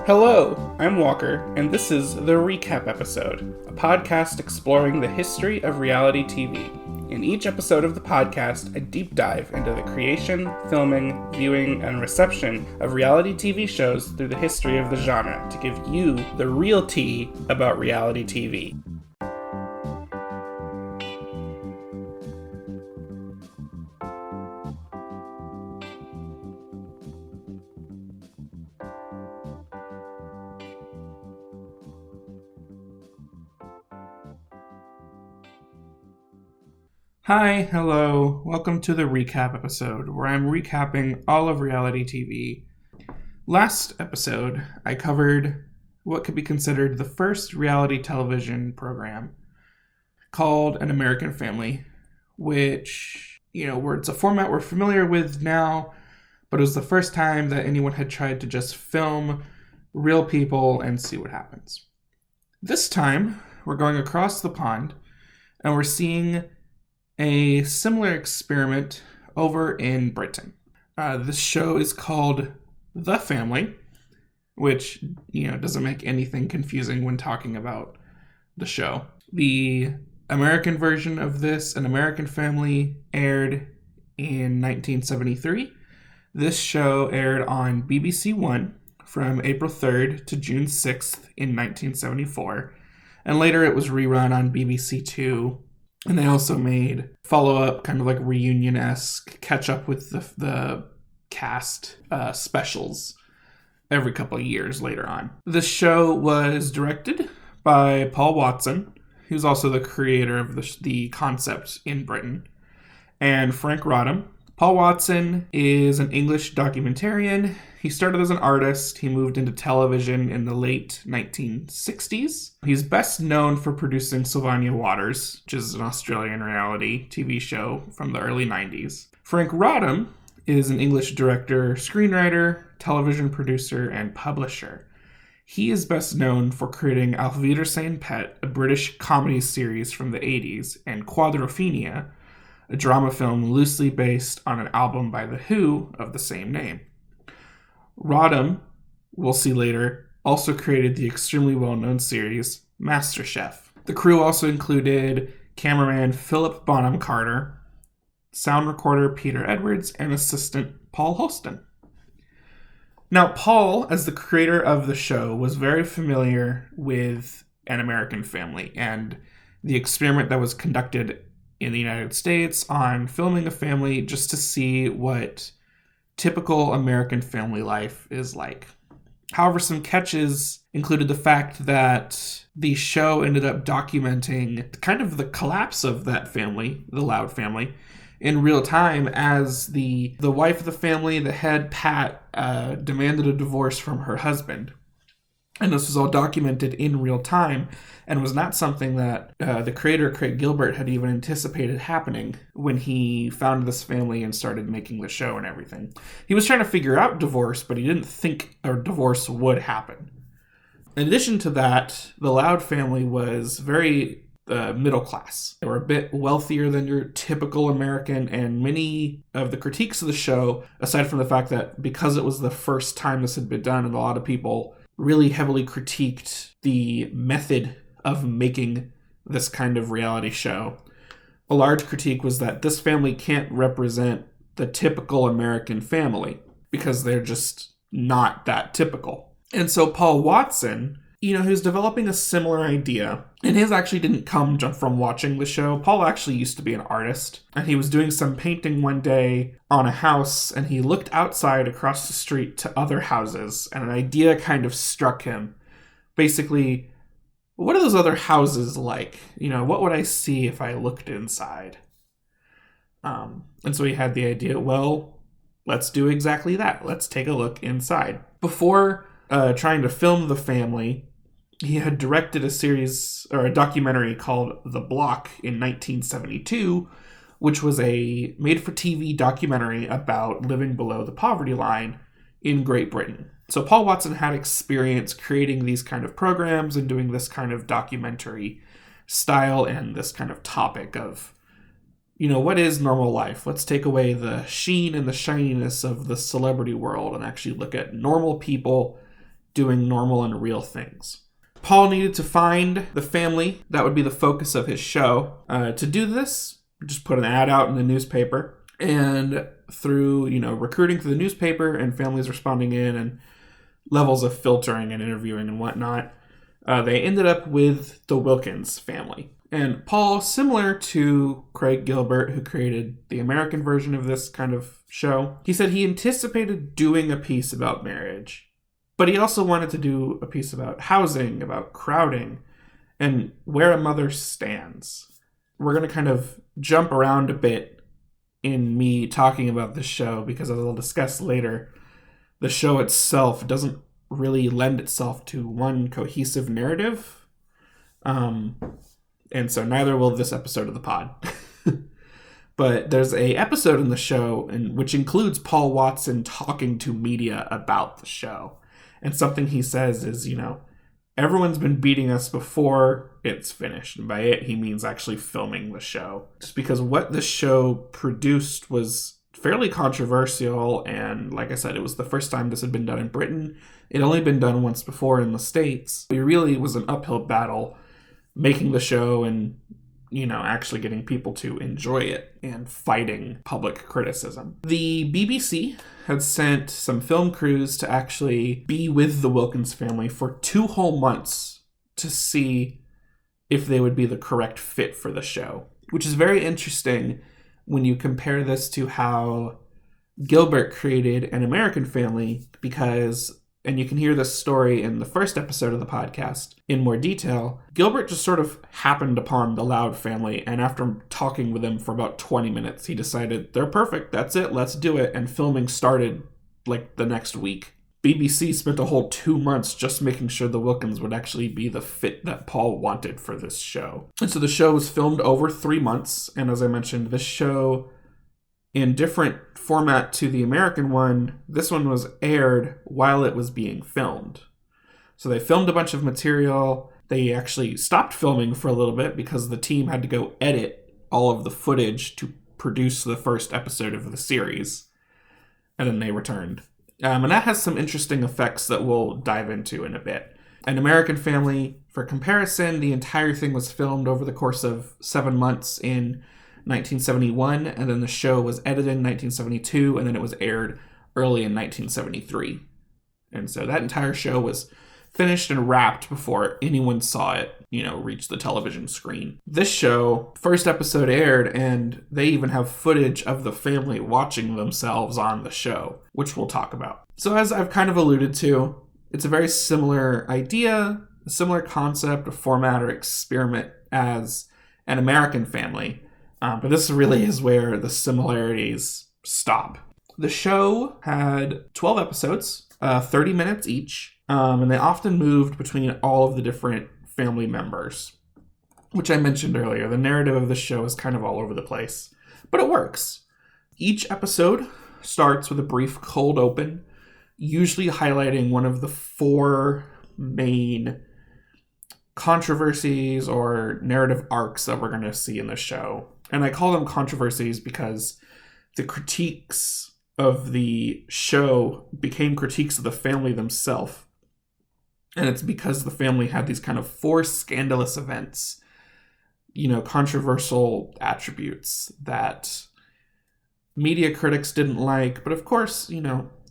Hello, I'm Walker, and this is The Recap Episode, a podcast exploring the history of reality TV. In each episode of the podcast, I deep dive into the creation, filming, viewing, and reception of reality TV shows through the history of the genre to give you the real tea about reality TV. Hi, hello, welcome to the recap episode, where I'm recapping all of reality TV. Last episode, I covered what could be considered the first reality television program called An American Family, which, where it's a format we're familiar with now, but it was the first time that anyone had tried to just film real people and see what happens. This time, we're going across the pond, and we're seeing a similar experiment over in Britain. This show is called The Family, which, doesn't make anything confusing when talking about the show. The American version of this, An American Family, aired in 1973. This show aired on BBC One from April 3rd to June 6th in 1974, and later it was rerun on BBC Two. And they also made follow-up, kind of like reunion-esque, catch-up with the cast specials every couple of years later on. The show was directed by Paul Watson, who's also the creator of the concept in Britain, and Frank Rodham. Paul Watson is an English documentarian. He started as an artist. He moved into television in the late 1960s. He's best known for producing Sylvania Waters, which is an Australian reality TV show from the early 90s. Frank Rodham is an English director, screenwriter, television producer, and publisher. He is best known for creating Auf Wiedersehen Pet, a British comedy series from the 80s, and Quadrophenia, a drama film loosely based on an album by The Who of the same name. Rodham, we'll see later, also created the extremely well-known series MasterChef. The crew also included cameraman Philip Bonham Carter, sound recorder Peter Edwards, and assistant Paul Holston. Now, Paul, as the creator of the show, was very familiar with An American Family and the experiment that was conducted in the United States on filming a family just to see what typical American family life is like. However, some catches included the fact that the show ended up documenting kind of the collapse of that family, the Loud family, in real time as the wife of the family, the head, Pat, demanded a divorce from her husband. And this was all documented in real time and was not something that the creator, Craig Gilbert, had even anticipated happening when he founded this family and started making the show and everything. He was trying to figure out divorce, but he didn't think a divorce would happen. In addition to that, the Loud family was very middle class. They were a bit wealthier than your typical American, and many of the critiques of the show, aside from the fact that because it was the first time this had been done, and a lot of people really heavily critiqued the method of making this kind of reality show. A large critique was that this family can't represent the typical American family because they're just not that typical. And so Paul Watson, who's developing a similar idea, and his actually didn't come from watching the show. Paul actually used to be an artist, and he was doing some painting one day on a house, and he looked outside across the street to other houses, and an idea kind of struck him. Basically, what are those other houses like? What would I see if I looked inside? And so he had the idea, well, let's do exactly that. Let's take a look inside. Before trying to film the family, he had directed a documentary called The Block in 1972, which was a made-for-TV documentary about living below the poverty line in Great Britain. So Paul Watson had experience creating these kind of programs and doing this kind of documentary style and this kind of topic of, what is normal life? Let's take away the sheen and the shininess of the celebrity world and actually look at normal people doing normal and real things. Paul needed to find the family that would be the focus of his show. To do this, just put an ad out in the newspaper. And through, recruiting through the newspaper and families responding in and levels of filtering and interviewing and whatnot, they ended up with the Wilkins family. And Paul, similar to Craig Gilbert, who created the American version of this kind of show, he said he anticipated doing a piece about marriage, but he also wanted to do a piece about housing, about crowding, and where a mother stands. We're going to kind of jump around a bit in me talking about this show because, as I'll discuss later, the show itself doesn't really lend itself to one cohesive narrative. And so neither will this episode of the pod. But there's a episode in the show which includes Paul Watson talking to media about the show. And something he says is, everyone's been beating us before it's finished. And by it, he means actually filming the show. Just because what the show produced was fairly controversial. And like I said, it was the first time this had been done in Britain. It had only been done once before in the States. It really was an uphill battle making the show and, actually getting people to enjoy it and fighting public criticism. The BBC had sent some film crews to actually be with the Wilkins family for 2 whole months to see if they would be the correct fit for the show, which is very interesting when you compare this to how Gilbert created an American family, because, and you can hear this story in the first episode of the podcast in more detail, Gilbert just sort of happened upon the Loud family, and after talking with them for about 20 minutes, he decided, they're perfect, that's it, let's do it, and filming started like the next week. BBC spent a whole 2 months just making sure the Wilkins would actually be the fit that Paul wanted for this show. And so the show was filmed over 3 months, and as I mentioned, this show, in different format to the American one, this one was aired while it was being filmed. So they filmed a bunch of material. They actually stopped filming for a little bit because the team had to go edit all of the footage to produce the first episode of the series. And then they returned. And that has some interesting effects that we'll dive into in a bit. An American Family, for comparison, the entire thing was filmed over the course of 7 months in 1971, and then the show was edited in 1972, and then it was aired early in 1973. And so that entire show was finished and wrapped before anyone saw it, reach the television screen. This show, first episode aired, and they even have footage of the family watching themselves on the show, which we'll talk about. So as I've kind of alluded to, it's a very similar idea, a similar concept, a format or experiment as An American Family. But this really is where the similarities stop. The show had 12 episodes, 30 minutes each, and they often moved between all of the different family members, which I mentioned earlier. The narrative of the show is kind of all over the place, but it works. Each episode starts with a brief cold open, usually highlighting one of the 4 main controversies or narrative arcs that we're going to see in the show. And I call them controversies because the critiques of the show became critiques of the family themselves. And it's because the family had these kind of 4 scandalous events, controversial attributes that media critics didn't like. But of course,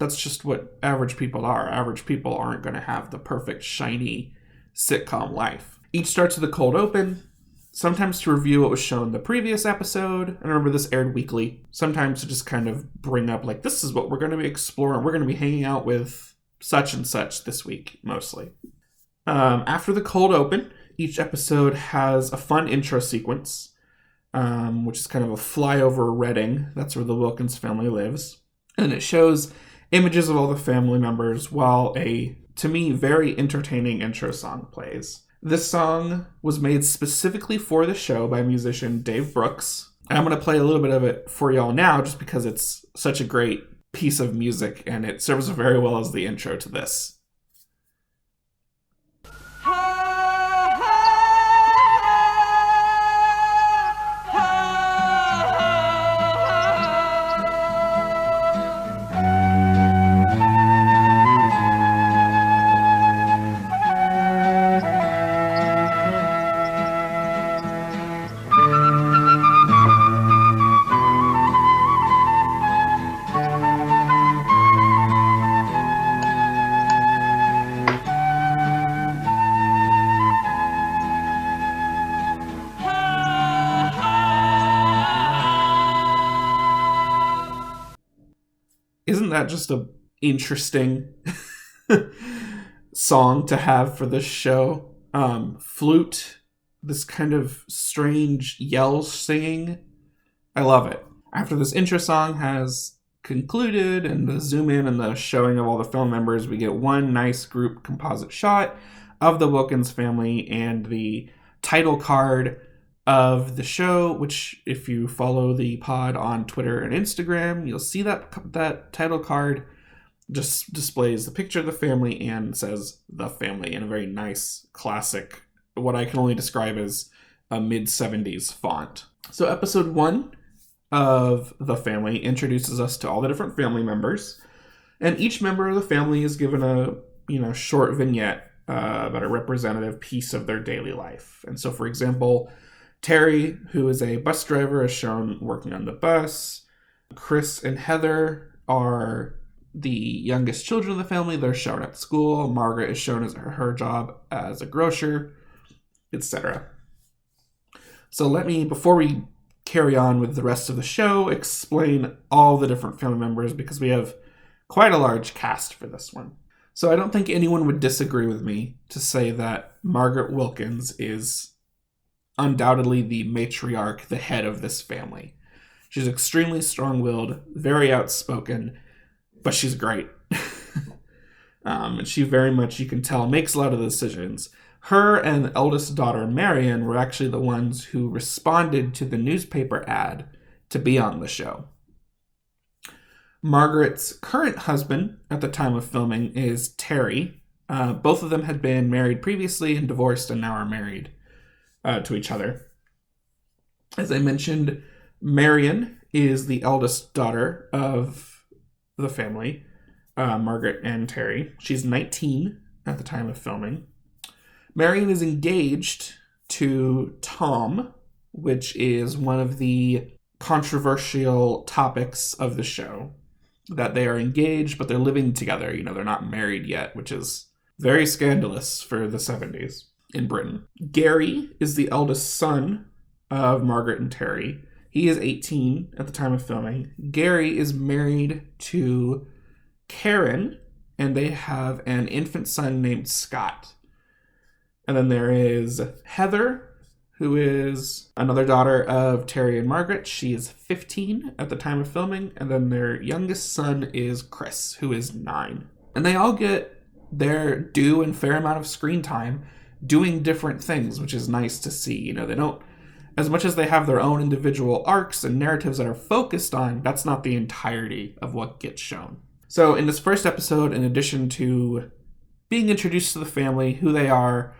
that's just what average people are. Average people aren't going to have the perfect, shiny sitcom life. Each starts with a cold open, sometimes to review what was shown in the previous episode. And remember, this aired weekly. Sometimes to just kind of bring up, this is what we're going to be exploring. We're going to be hanging out with such and such this week, mostly. After the cold open, each episode has a fun intro sequence, which is kind of a flyover Reading. That's where the Wilkins family lives. And it shows images of all the family members while a, to me, very entertaining intro song plays. This song was made specifically for the show by musician Dave Brooks. And I'm going to play a little bit of it for y'all now just because it's such a great piece of music and it serves very well as the intro to this. that just a interesting song to have for this show. Flute, this kind of strange yell singing. I love it. After this intro song has concluded and the zoom in and the showing of all the film members, we get one nice group composite shot of the Wilkins family and the title card of the show, which if you follow the pod on Twitter and Instagram, you'll see that title card just displays the picture of the family and says the family in a very nice, classic, what I can only describe as a mid-70s font. So episode 1 of the family introduces us to all the different family members, and each member of the family is given a short vignette about a representative piece of their daily life. And so, for example, Terry, who is a bus driver, is shown working on the bus. Chris and Heather are the youngest children of the family. They're shown at school. Margaret is shown as her job as a grocer, etc. So let me, before we carry on with the rest of the show, explain all the different family members, because we have quite a large cast for this one. So I don't think anyone would disagree with me to say that Margaret Wilkins is undoubtedly the matriarch, the head of this family. She's extremely strong-willed, very outspoken, but she's great. And she very much, you can tell, makes a lot of the decisions. Her and the eldest daughter, Marion, were actually the ones who responded to the newspaper ad to be on the show. Margaret's current husband at the time of filming is Terry. Both of them had been married previously and divorced and now are married to each other. As I mentioned, Marion is the eldest daughter of the family, Margaret and Terry. She's 19 at the time of filming. Marion is engaged to Tom, which is one of the controversial topics of the show, that they are engaged, but they're living together. They're not married yet, which is very scandalous for the 70s in Britain. Gary is the eldest son of Margaret and Terry. He is 18 at the time of filming. Gary is married to Karen, and they have an infant son named Scott. And then there is Heather, who is another daughter of Terry and Margaret. She is 15 at the time of filming. And then their youngest son is Chris, who is 9. And they all get their due and fair amount of screen time doing different things, which is nice to see. They don't, as much as they have their own individual arcs and narratives that are focused on, that's not the entirety of what gets shown. So in this first episode, in addition to being introduced to the family, who they are,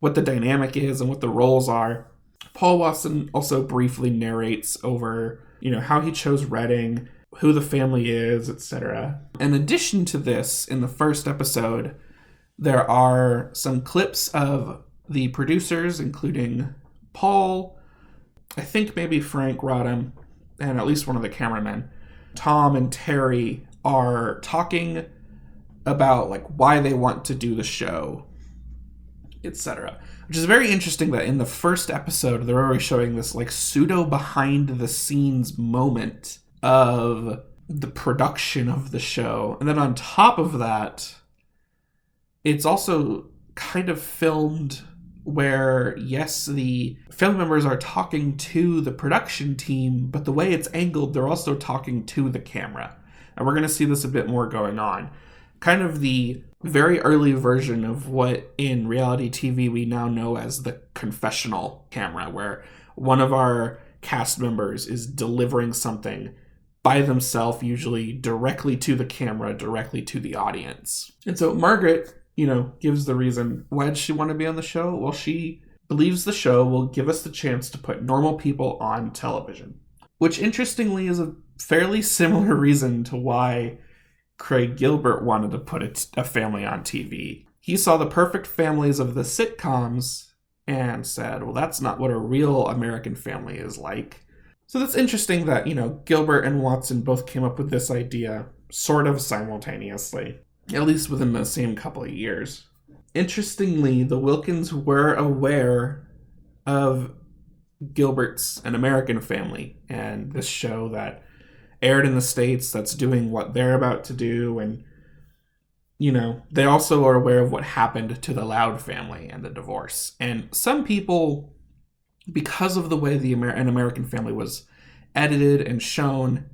what the dynamic is, and what the roles are, Paul Watson also briefly narrates over, how he chose Reading, who the family is, etc. In addition to this, in the first episode, there are some clips of the producers, including Paul, I think maybe Frank Rodham, and at least one of the cameramen. Tom and Terry are talking about why they want to do the show, etc. Which is very interesting that in the first episode, they're already showing this pseudo behind the scenes moment of the production of the show. And then on top of that, it's also kind of filmed where, yes, the family members are talking to the production team, but the way it's angled, they're also talking to the camera. And we're going to see this a bit more going on. Kind of the very early version of what in reality TV we now know as the confessional camera, where one of our cast members is delivering something by themselves, usually directly to the camera, directly to the audience. And so Margaret, gives the reason why does she want to be on the show? Well, she believes the show will give us the chance to put normal people on television, which interestingly is a fairly similar reason to why Craig Gilbert wanted to put a family on TV. He saw the perfect families of the sitcoms and said, well, that's not what a real American family is like. So that's interesting that, Gilbert and Watson both came up with this idea sort of simultaneously, at least within the same couple of years. Interestingly, the Wilkins were aware of Gilbert's An American Family and this show that aired in the States that's doing what they're about to do. And, they also are aware of what happened to the Loud family and the divorce. And some people, because of the way an American Family was edited and shown,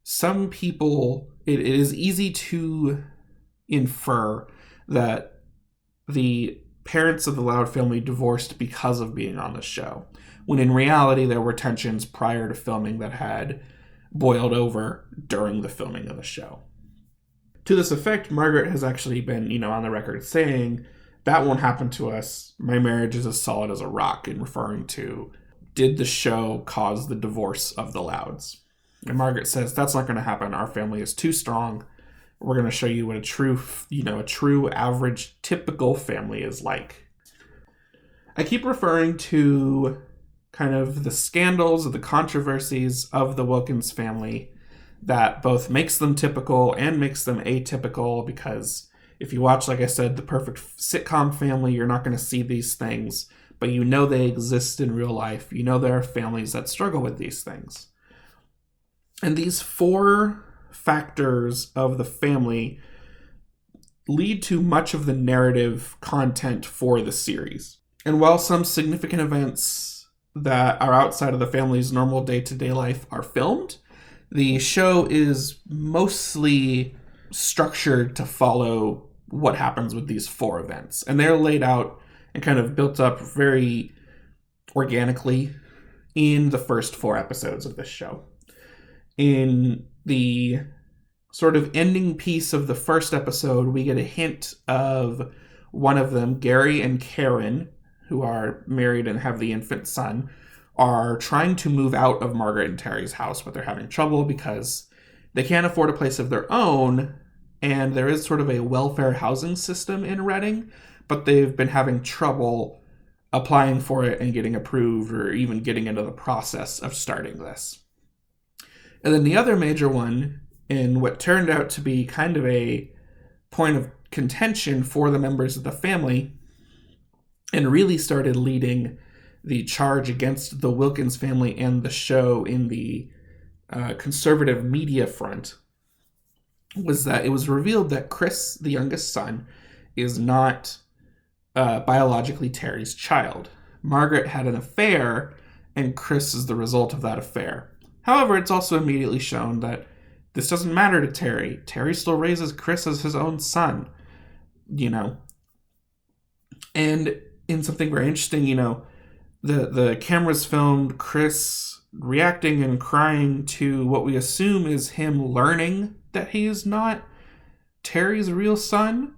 some people, it is easy to infer that the parents of the Loud family divorced because of being on the show, when in reality there were tensions prior to filming that had boiled over during the filming of the show. To this effect, Margaret has actually been, on the record saying, that won't happen to us. My marriage is as solid as a rock, in referring to, did the show cause the divorce of the Louds? And Margaret says, that's not going to happen. Our family is too strong. We're going to show you what a true average, typical family is like. I keep referring to kind of the scandals or the controversies of the Wilkins family that both makes them typical and makes them atypical, because if you watch, like I said, the perfect sitcom family, you're not going to see these things, but they exist in real life. There are families that struggle with these things. And these 4 factors of the family lead to much of the narrative content for the series. And while some significant events that are outside of the family's normal day-to-day life are filmed, the show is mostly structured to follow what happens with these 4 events. And they're laid out and kind of built up very organically in the first 4 episodes of this show. In the sort of ending piece of the first episode, we get a hint of one of them, Gary and Karen, who are married and have the infant son, are trying to move out of Margaret and Terry's house, but they're having trouble because they can't afford a place of their own, and there is sort of a welfare housing system in Reading, but they've been having trouble applying for it and getting approved, or even getting into the process of starting this. And then the other major one, in what turned out to be kind of a point of contention for the members of the family, and really started leading the charge against the Wilkins family and the show in the conservative media front, was that it was revealed that Chris, the youngest son, is not biologically Terry's child. Margaret had an affair, and Chris is the result of that affair. However, it's also immediately shown that this doesn't matter to Terry. Terry still raises Chris as his own son, And in something very interesting, the cameras filmed Chris reacting and crying to what we assume is him learning that he is not Terry's real son,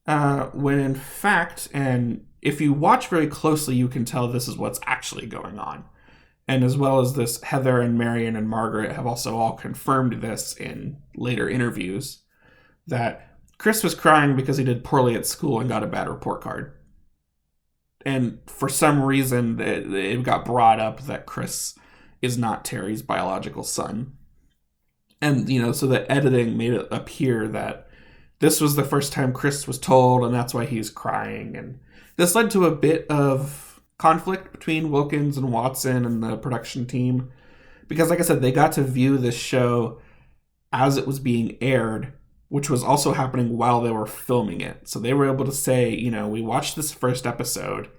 when in fact, and if you watch very closely, you can tell this is what's actually going on. And as well as this, Heather and Marion and Margaret have also all confirmed this in later interviews, that Chris was crying because he did poorly at school and got a bad report card. And for some reason, it got brought up that Chris is not Terry's biological son. And, so the editing made it appear that this was the first time Chris was told, and that's why he's crying. And this led to a bit of conflict between Wilkins and Watson and the production team, because, like I said, they got to view this show as it was being aired, which was also happening while they were filming it. So they were able to say, we watched this first episode.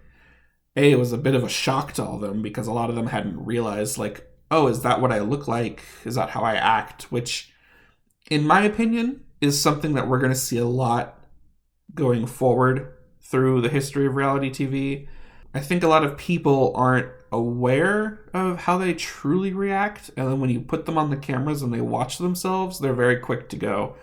It was a bit of a shock to all of them, because a lot of them hadn't realized, like, oh, is that what I look like? Is that how I act? Which, in my opinion, is something that we're going to see a lot going forward through the history of reality TV. I think a lot of people aren't aware of how they truly react, and then when you put them on the cameras and they watch themselves, they're very quick to go,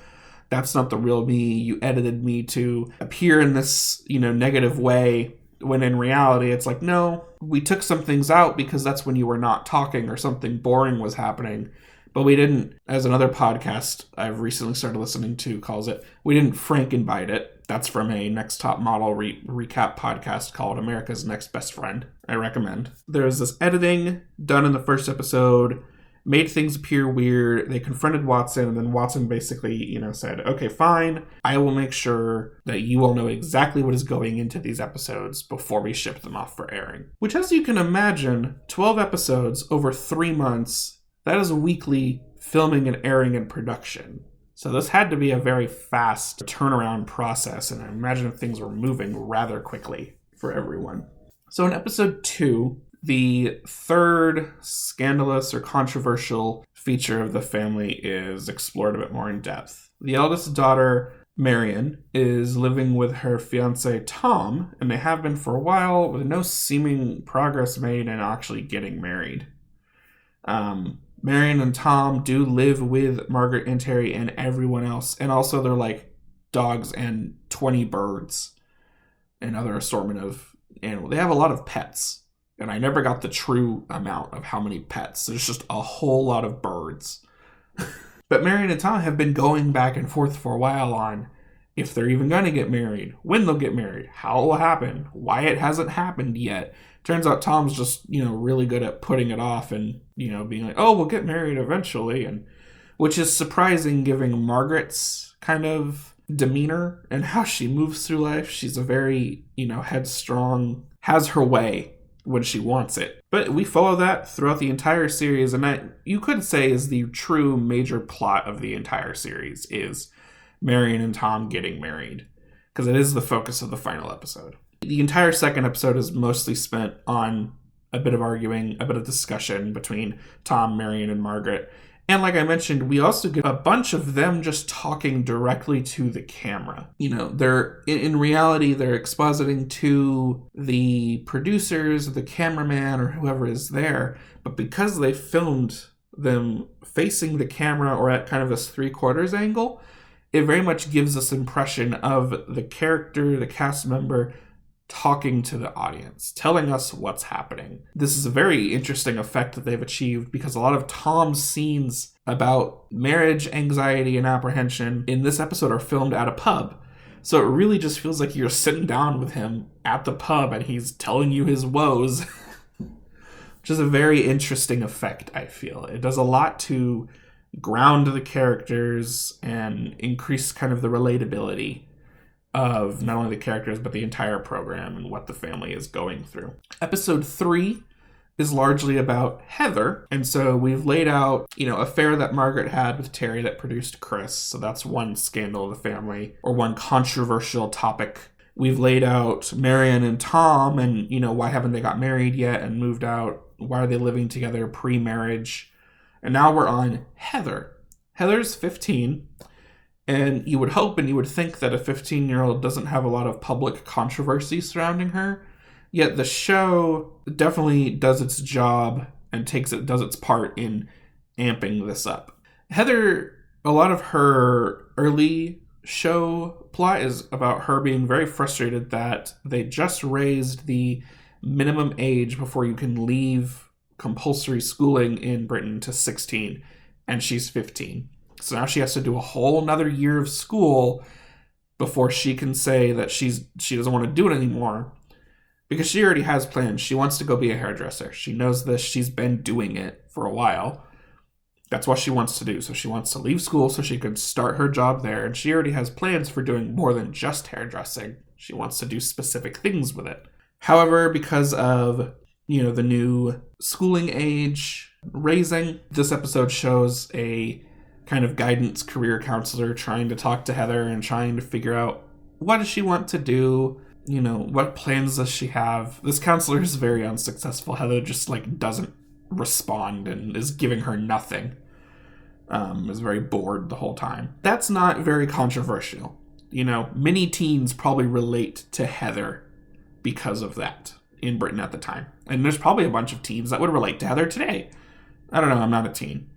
that's not the real me. You edited me to appear in this, negative way, when in reality it's like, no, we took some things out because that's when you were not talking or something boring was happening. But we didn't, as another podcast I've recently started listening to calls it, we didn't Frankenbite it. That's from a Next Top Model recap podcast called America's Next Best Friend. I recommend. There's this editing done in the first episode, made things appear weird. They confronted Watson, and then Watson basically, said, okay, fine. I will make sure that you all know exactly what is going into these episodes before we ship them off for airing. Which, as you can imagine, 12 episodes over 3 months, that is weekly filming and airing and production. So this had to be a very fast turnaround process, and I imagine things were moving rather quickly for everyone. So in episode 2, the third scandalous or controversial feature of the family is explored a bit more in depth. The eldest daughter, Marion, is living with her fiancé, Tom, and they have been for a while with no seeming progress made in actually getting married. Marion and Tom do live with Margaret and Terry and everyone else, and also they're like dogs and 20 birds and other assortment of animals. They have a lot of pets, and I never got the true amount of how many pets. There's just a whole lot of birds. But Marion and Tom have been going back and forth for a while on if they're even going to get married, when they'll get married, how it will happen, why it hasn't happened yet. Turns out Tom's just, really good at putting it off and, being like, oh, we'll get married eventually. And which is surprising given Margaret's kind of demeanor and how she moves through life. She's a very, headstrong, has her way when she wants it. But we follow that throughout the entire series, and that you could say is the true major plot of the entire series is Marion and Tom getting married, because it is the focus of the final episode. The entire second episode is mostly spent on a bit of arguing, a bit of discussion between Tom, Marion, and Margaret. And like I mentioned, we also get a bunch of them just talking directly to the camera. They're in reality, they're expositing to the producers, the cameraman, or whoever is there. But because they filmed them facing the camera or at kind of this 3/4 angle, it very much gives this impression of the character, the cast member, talking to the audience, telling us what's happening. This is a very interesting effect that they've achieved because a lot of Tom's scenes about marriage, anxiety, and apprehension in this episode are filmed at a pub. So it really just feels like you're sitting down with him at the pub and he's telling you his woes, which is a very interesting effect, I feel. It does a lot to ground the characters and increase kind of the relatability of not only the characters, but the entire program and what the family is going through. Episode 3 is largely about Heather. And so we've laid out, affair that Margaret had with Terry that produced Chris. So that's one scandal of the family or one controversial topic. We've laid out Marion and Tom and, why haven't they got married yet and moved out? Why are they living together pre-marriage? And now we're on Heather. Heather's 15. And you would hope and you would think that a 15-year-old doesn't have a lot of public controversy surrounding her. Yet the show definitely does its job and does its part in amping this up. Heather, a lot of her early show plot is about her being very frustrated that they just raised the minimum age before you can leave compulsory schooling in Britain to 16, and she's 15. So now she has to do a whole another year of school before she can say that she doesn't want to do it anymore, because she already has plans. She wants to go be a hairdresser. She knows this. She's been doing it for a while. That's what she wants to do. So she wants to leave school so she could start her job there. And she already has plans for doing more than just hairdressing. She wants to do specific things with it. However, because of, the new schooling age raising, this episode shows a kind of guidance career counselor trying to talk to Heather and trying to figure out what does she want to do, what plans does she have. This counselor is very unsuccessful. Heather just doesn't respond and is giving her nothing. Is very bored the whole time. That's not very controversial. Many teens probably relate to Heather because of that in Britain at the time. And there's probably a bunch of teens that would relate to Heather today. I don't know, I'm not a teen.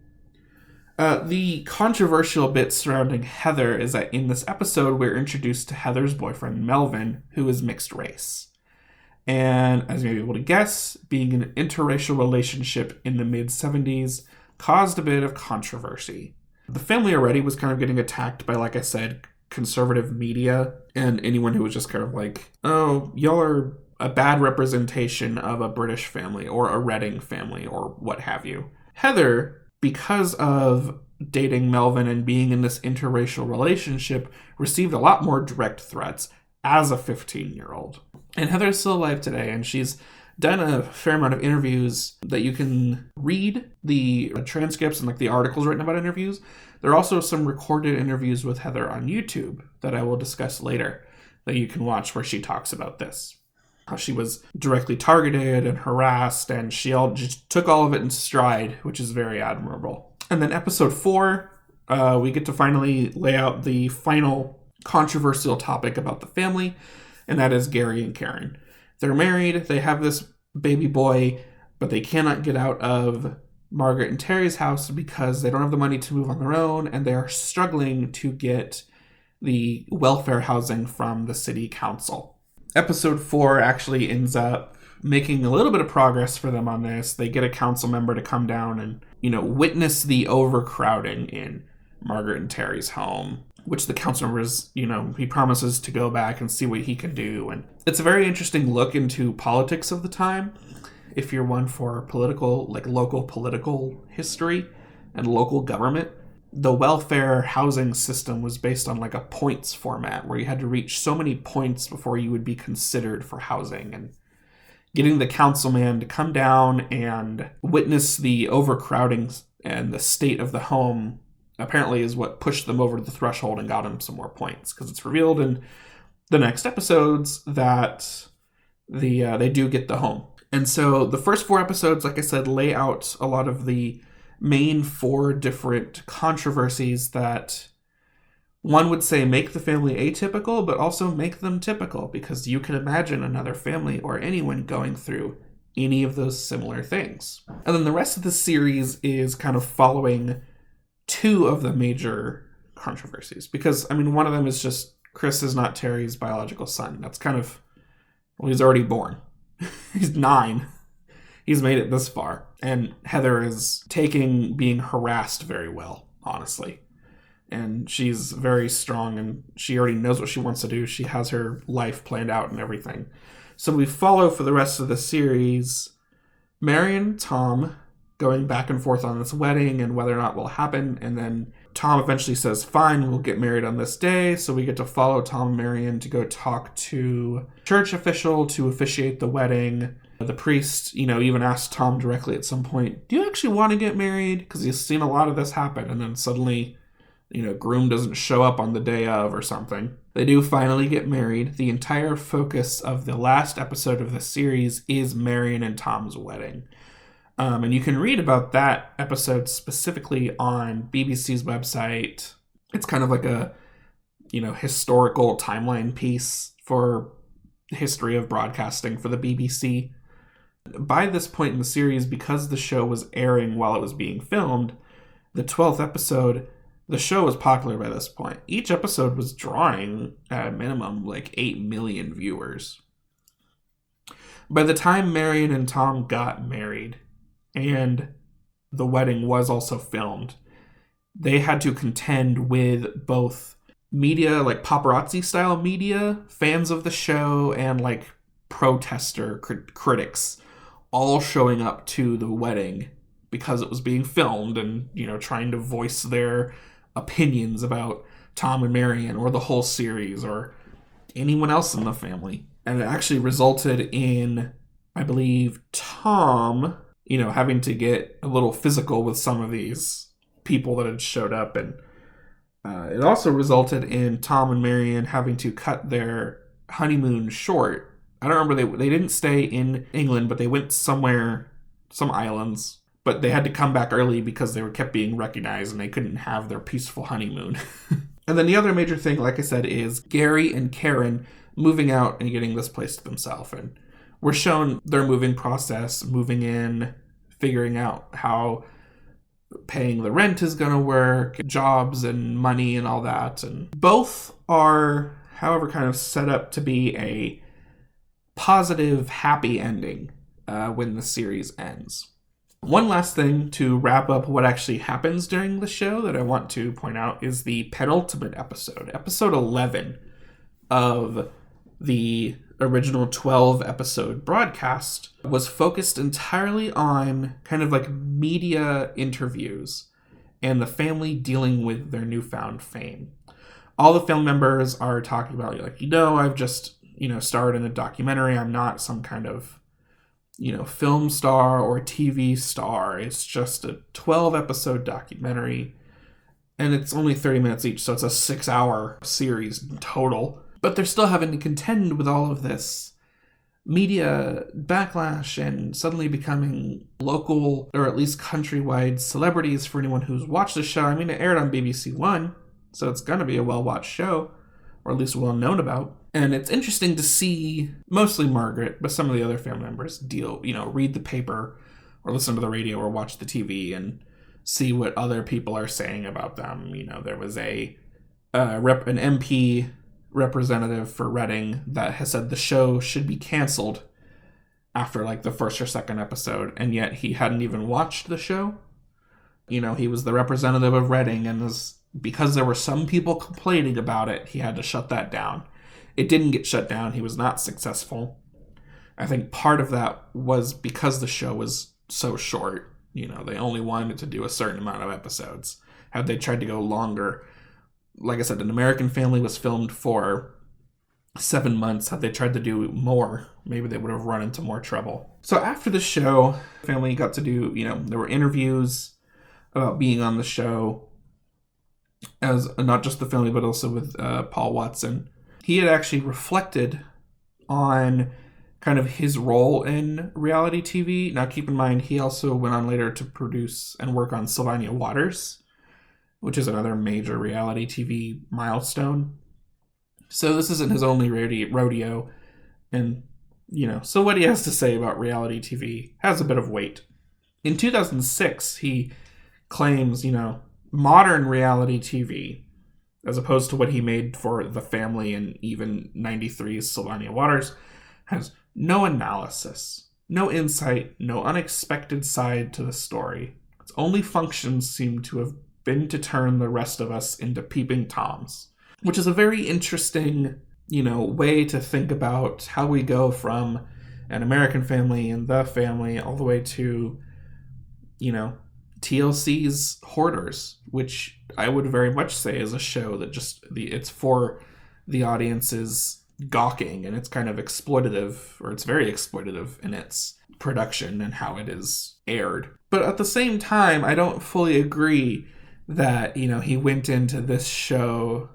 The controversial bit surrounding Heather is that in this episode, we're introduced to Heather's boyfriend, Melvin, who is mixed race. And as you may be able to guess, being in an interracial relationship in the mid-70s caused a bit of controversy. The family already was kind of getting attacked by, like I said, conservative media and anyone who was just kind of like, oh, y'all are a bad representation of a British family or a Reading family or what have you. Heather, because of dating Melvin and being in this interracial relationship, received a lot more direct threats as a 15-year-old. And Heather's still alive today, and she's done a fair amount of interviews that you can read the transcripts and like the articles written about interviews. There are also some recorded interviews with Heather on YouTube that I will discuss later that you can watch where she talks about this. How she was directly targeted and harassed, and she just took all of it in stride, which is very admirable. And then episode 4, we get to finally lay out the final controversial topic about the family, and that is Gary and Karen. They're married, they have this baby boy, but they cannot get out of Margaret and Terry's house because they don't have the money to move on their own, and they are struggling to get the welfare housing from the city council. Episode 4 actually ends up making a little bit of progress for them on this. They get a council member to come down and, witness the overcrowding in Margaret and Terry's home, which the council member is, he promises to go back and see what he can do. And it's a very interesting look into politics of the time. If you're one for local political history and local government, the welfare housing system was based on like a points format where you had to reach so many points before you would be considered for housing. And getting the councilman to come down and witness the overcrowding and the state of the home apparently is what pushed them over the threshold and got them some more points, because it's revealed in the next episodes that they do get the home. And so the first 4 episodes, like I said, lay out a lot of the main 4 different controversies that one would say make the family atypical, but also make them typical, because you can imagine another family or anyone going through any of those similar things. And then the rest of the series is kind of following 2 of the major controversies, because, one of them is just Chris is not Terry's biological son. That's kind of, he's already born. He's 9. He's made it this far. And Heather is taking being harassed very well, honestly. And she's very strong, and she already knows what she wants to do. She has her life planned out and everything. So we follow for the rest of the series Marion and Tom going back and forth on this wedding and whether or not will happen. And then Tom eventually says, fine, we'll get married on this day. So we get to follow Tom and Marion to go talk to a church official to officiate the wedding. The priest, even asked Tom directly at some point, do you actually want to get married? Because he's seen a lot of this happen. And then suddenly, groom doesn't show up on the day of or something. They do finally get married. The entire focus of the last episode of the series is Marion and Tom's wedding. And you can read about that episode specifically on BBC's website. It's kind of like a, historical timeline piece for the history of broadcasting for the BBC. By this point in the series, because the show was airing while it was being filmed, the 12th episode, the show was popular by this point. Each episode was drawing, at a minimum, like 8 million viewers. By the time Marion and Tom got married, and the wedding was also filmed, they had to contend with both media, like paparazzi style media, fans of the show, and like protester critics, all showing up to the wedding because it was being filmed and, trying to voice their opinions about Tom and Marion or the whole series or anyone else in the family. And it actually resulted in, I believe, Tom having to get a little physical with some of these people that had showed up. And it also resulted in Tom and Marion having to cut their honeymoon short. I don't remember, they didn't stay in England, but they went somewhere, some islands. But they had to come back early because they kept being recognized and they couldn't have their peaceful honeymoon. And then the other major thing, like I said, is Gary and Karen moving out and getting this place to themselves. And we're shown their moving process, moving in, figuring out how paying the rent is going to work, jobs and money and all that. And both are, however, kind of set up to be a positive, happy ending when the series ends. One last thing to wrap up what actually happens during the show that I want to point out is the penultimate episode, episode 11 of the original 12 episode broadcast, was focused entirely on kind of like media interviews and the family dealing with their newfound fame. All the film members are talking about, I've just, starred in a documentary. I'm not some kind of, film star or TV star. It's just a 12-episode documentary, and it's only 30 minutes each, so it's a 6-hour series in total. But they're still having to contend with all of this media backlash and suddenly becoming local or at least countrywide celebrities for anyone who's watched the show. I mean, it aired on BBC One, so it's going to be a well-watched show, or at least well-known about. And it's interesting to see mostly Margaret, but some of the other family members read the paper or listen to the radio or watch the TV and see what other people are saying about them. There was an MP representative for Reading that has said the show should be canceled after the first or second episode, and yet he hadn't even watched the show. He was the representative of Reading, and because there were some people complaining about it, he had to shut that down. It didn't get shut down. He was not successful. I think part of that was because the show was so short. They only wanted to do a certain amount of episodes. Had they tried to go longer, like I said, An American Family was filmed for 7 months. Had they tried to do more, maybe they would have run into more trouble. So after the show, family got to do, there were interviews about being on the show, as not just the family, but also with Paul Watson. He had actually reflected on kind of his role in reality TV. Now, keep in mind, he also went on later to produce and work on Sylvania Waters, which is another major reality TV milestone. So this isn't his only rodeo. And, so what he has to say about reality TV has a bit of weight. In 2006, he claims, modern reality TV, as opposed to what he made for The Family and even 93's Sylvania Waters, has no analysis, no insight, no unexpected side to the story. Its only functions seem to have been to turn the rest of us into peeping toms, which is a very interesting, way to think about how we go from An American Family and The Family all the way to, TLC's Hoarders, which I would very much say is a show that it's for the audience's gawking, and it's kind of exploitative, or it's very exploitative in its production and how it is aired. But at the same time, I don't fully agree that, he went into this show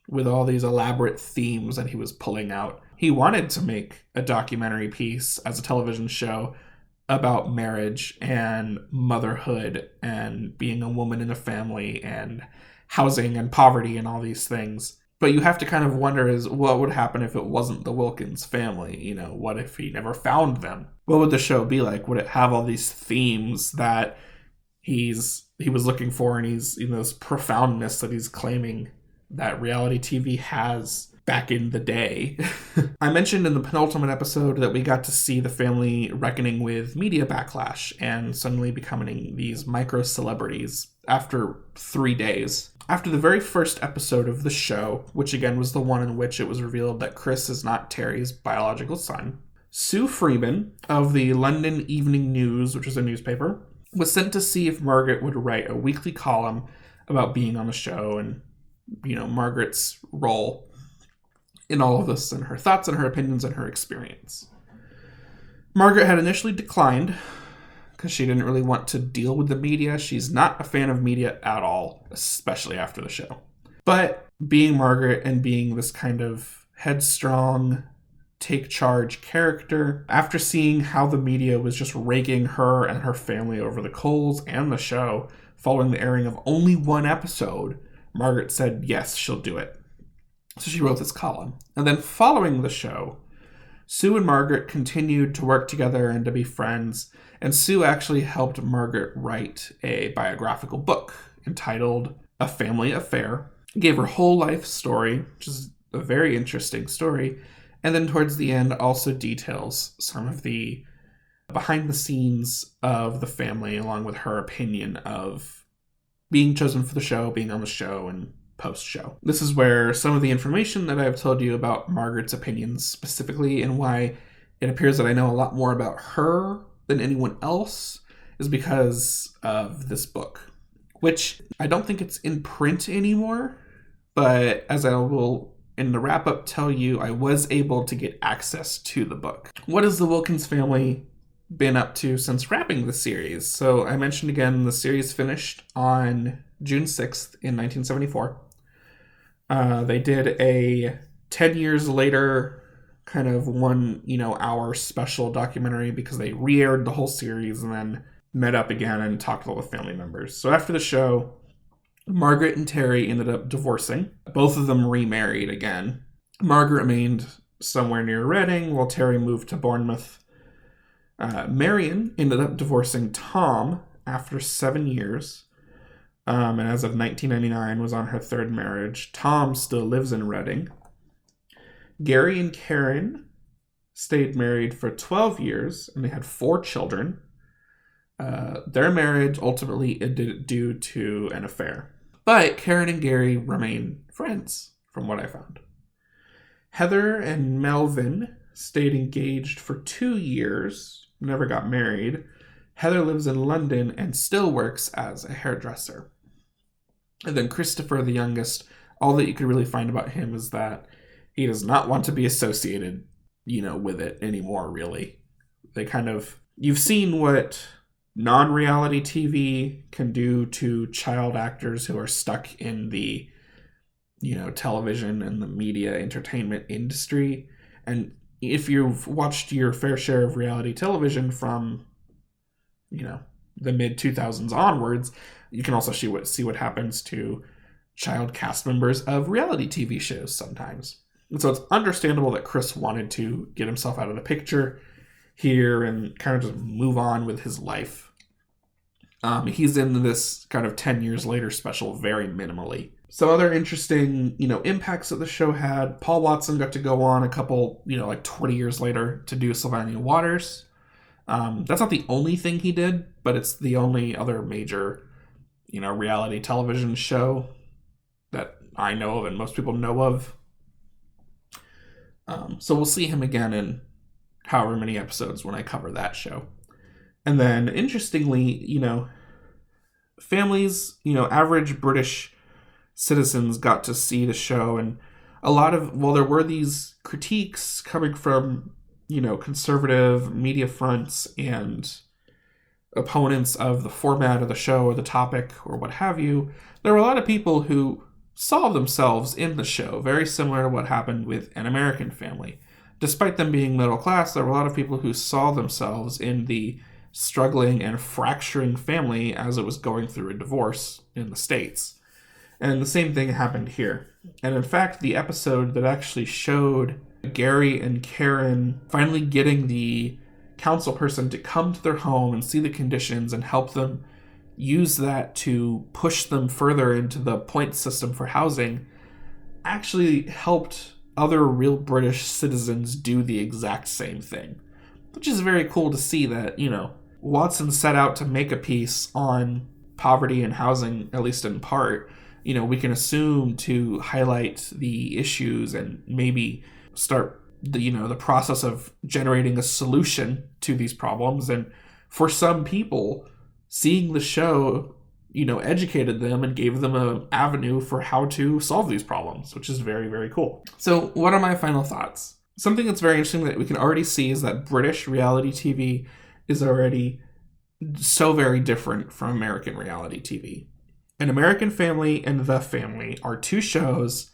with all these elaborate themes that he was pulling out. He wanted to make a documentary piece as a television show about marriage and motherhood and being a woman in a family and housing and poverty and all these things. But you have to kind of wonder what would happen if it wasn't the Wilkins family? What if he never found them? What would the show be like? Would it have all these themes that he was looking for, and he's, this profoundness that he's claiming that reality TV has back in the day? I mentioned in the penultimate episode that we got to see the family reckoning with media backlash and suddenly becoming these micro-celebrities after 3 days. After the very first episode of the show, which again was the one in which it was revealed that Chris is not Terry's biological son, Sue Freeman of the London Evening News, which is a newspaper, was sent to see if Margaret would write a weekly column about being on the show and, Margaret's role in all of this and her thoughts and her opinions and her experience. Margaret had initially declined because she didn't really want to deal with the media. She's not a fan of media at all, especially after the show. But being Margaret and being this kind of headstrong, take charge character, after seeing how the media was just raking her and her family over the coals and the show, following the airing of only one episode, Margaret said yes, she'll do it. So she wrote this column. And then following the show, Sue and Margaret continued to work together and to be friends, and Sue actually helped Margaret write a biographical book entitled A Family Affair. It gave her whole life story, which is a very interesting story, and then towards the end also details some of the behind the scenes of the family, along with her opinion of being chosen for the show, being on the show, and post-show. This is where some of the information that I've told you about Margaret's opinions specifically, and why it appears that I know a lot more about her than anyone else, is because of this book, which I don't think it's in print anymore, but as I will in the wrap-up tell you, I was able to get access to the book. What is the Wilkins family? been up to since wrapping the series. So I mentioned again, the series finished on June 6th in 1974. They did a 10 years later kind of 1 hour special documentary because they re-aired the whole series and then met up again and talked to all the family members. So after the show, Margaret and Terry ended up divorcing. Both of them remarried again. Margaret remained somewhere near Reading while Terry moved to Bournemouth. Marion ended up divorcing Tom after 7 years. And as of 1999 was on her third marriage. Tom still lives in Reading. Gary and Karen stayed married for 12 years, and they had 4 children. Their marriage ultimately ended due to an affair. But Karen and Gary remain friends, from what I found. Heather and Melvin stayed engaged for 2 years, never got married. Heather lives in London and still works as a hairdresser. And then Christopher, the youngest, all that you could really find about him is that he does not want to be associated, with it anymore, really. You've seen what non-reality TV can do to child actors who are stuck in the, television and the media entertainment industry. And if you've watched your fair share of reality television from, the mid-2000s onwards, you can also see what happens to child cast members of reality TV shows sometimes. And so it's understandable that Chris wanted to get himself out of the picture here and kind of just move on with his life. He's in this kind of 10 years later special very minimally. Some other interesting, impacts that the show had. Paul Watson got to go on a couple, 20 years later to do Sylvania Waters. That's not the only thing he did, but it's the only other major, reality television show that I know of and most people know of. So we'll see him again in however many episodes when I cover that show. And then, interestingly, families, average British citizens got to see the show. And there were these critiques coming from, conservative media fronts and opponents of the format of the show or the topic or what have you, there were a lot of people who saw themselves in the show, very similar to what happened with An American Family. Despite them being middle class, there were a lot of people who saw themselves in the struggling and fracturing family as it was going through a divorce in the States. And the same thing happened here. And in fact, the episode that actually showed Gary and Karen finally getting the council person to come to their home and see the conditions and help them use that to push them further into the point system for housing actually helped other real British citizens do the exact same thing. Which is very cool to see that, Watson set out to make a piece on poverty and housing, at least in part. We can assume to highlight the issues and maybe start the process of generating a solution to these problems. And for some people, seeing the show, educated them and gave them an avenue for how to solve these problems, which is very, very cool. So what are my final thoughts? Something that's very interesting that we can already see is that British reality TV is already so very different from American reality TV. An American Family and The Family are 2 shows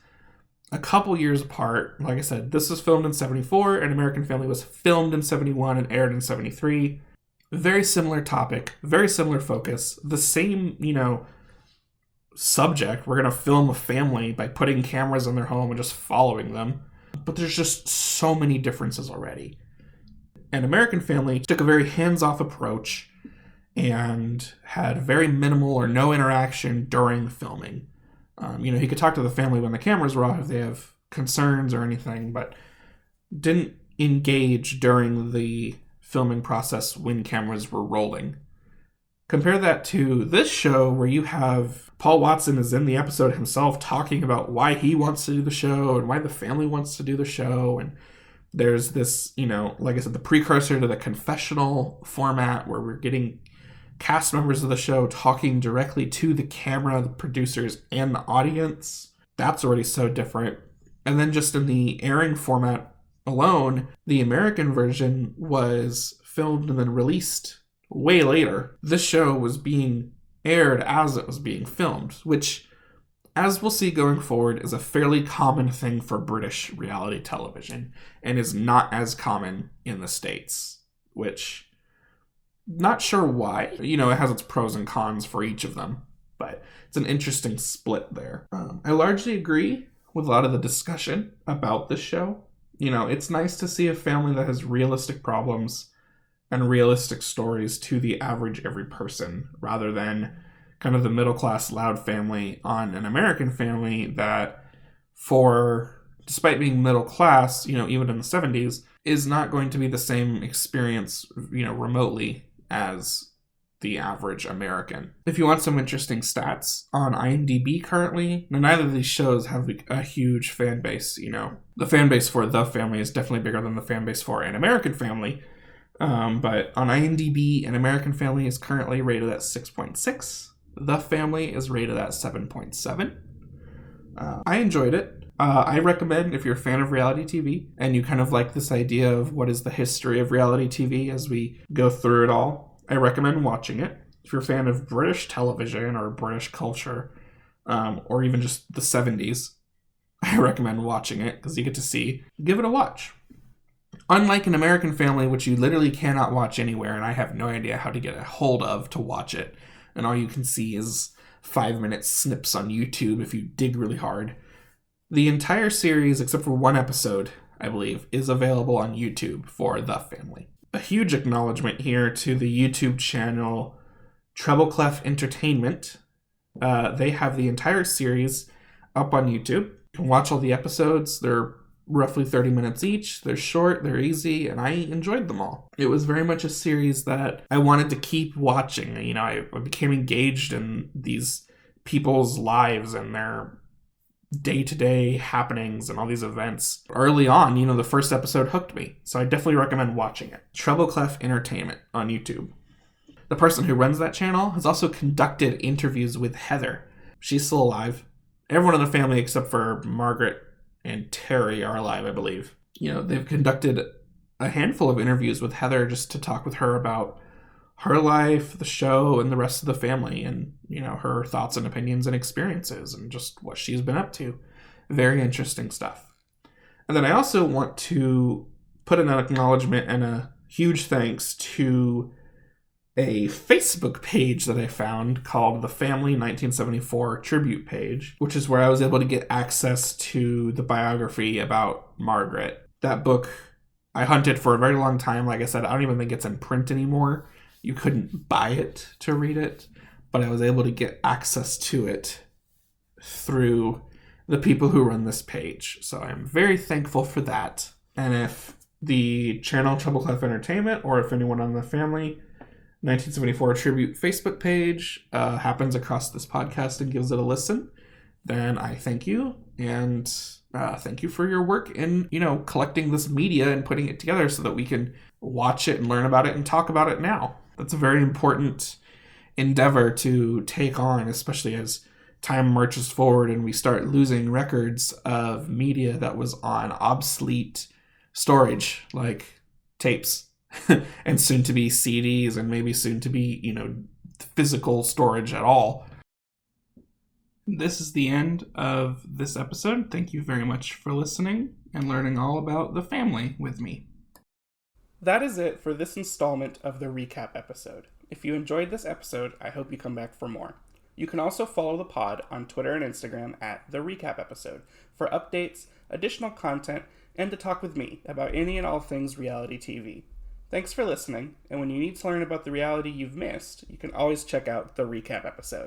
a couple years apart. Like I said, this was filmed in 74, and American Family was filmed in 71 and aired in 73. Very similar topic, very similar focus, the same, subject. We're going to film a family by putting cameras in their home and just following them. But there's just so many differences already. And American Family took a very hands-off approach and had very minimal or no interaction during filming. He could talk to the family when the cameras were off if they have concerns or anything, but didn't engage during the filming process when cameras were rolling. Compare that to this show where you have Paul Watson is in the episode himself talking about why he wants to do the show and why the family wants to do the show. And there's this, like I said, the precursor to the confessional format where we're getting cast members of the show talking directly to the camera, the producers, and the audience. That's already so different. And then just in the airing format alone, the American version was filmed and then released way later. This show was being aired as it was being filmed, which, as we'll see going forward, is a fairly common thing for British reality television and is not as common in the States, which, not sure why. It has its pros and cons for each of them, but it's an interesting split there. I largely agree with a lot of the discussion about this show. It's nice to see a family that has realistic problems and realistic stories to the average every person, rather than kind of the middle-class loud family on an American Family that, despite being middle class, even in the 70s, is not going to be the same experience, remotely as the average American. If you want some interesting stats on IMDb currently, neither of these shows have a huge fan base. The fan base for The Family is definitely bigger than the fan base for An American Family. But on IMDb, An American Family is currently rated at 6.6. The Family is rated at 7.7. I enjoyed it. I recommend, if you're a fan of reality TV and you kind of like this idea of what is the history of reality TV as we go through it all, I recommend watching it. If you're a fan of British television or British culture, or even just the 70s, I recommend watching it because you get to give it a watch. Unlike An American Family, which you literally cannot watch anywhere, and I have no idea how to get a hold of to watch it, and all you can see is 5-minute snips on YouTube if you dig really hard. The entire series, except for one episode, I believe, is available on YouTube for The Family. A huge acknowledgement here to the YouTube channel Treble Clef Entertainment. They have the entire series up on YouTube. You can watch all the episodes. They're roughly 30 minutes each. They're short, they're easy, and I enjoyed them all. It was very much a series that I wanted to keep watching. I became engaged in these people's lives and their day-to-day happenings and all these events. Early on, the first episode hooked me, so I definitely recommend watching it. Treble Clef Entertainment on YouTube. The person who runs that channel has also conducted interviews with Heather. She's still alive. Everyone in the family except for Margaret and Terry are alive, I believe. They've conducted a handful of interviews with Heather just to talk with her about her life, the show, and the rest of the family, and, her thoughts and opinions and experiences, and just what she's been up to. Very interesting stuff. And then I also want to put in an acknowledgement and a huge thanks to a Facebook page that I found called the Family 1974 Tribute Page, which is where I was able to get access to the biography about Margaret. That book I hunted for a very long time. Like I said, I don't even think it's in print anymore. You couldn't buy it to read it, but I was able to get access to it through the people who run this page. So I'm very thankful for that. And if the channel Treble Clef Entertainment, or if anyone on the Family 1974 Tribute Facebook page happens across this podcast and gives it a listen, then I thank you. And thank you for your work in, collecting this media and putting it together so that we can watch it and learn about it and talk about it now. That's a very important endeavor to take on, especially as time marches forward and we start losing records of media that was on obsolete storage, like tapes, and soon to be CDs, and maybe soon to be, physical storage at all. This is the end of this episode. Thank you very much for listening and learning all about the family with me. That is it for this installment of the recap episode. If you enjoyed this episode, I hope you come back for more. You can also follow the pod on Twitter and Instagram at The Recap Episode for updates, additional content, and to talk with me about any and all things reality TV. Thanks for listening, and when you need to learn about the reality you've missed, you can always check out The Recap Episode.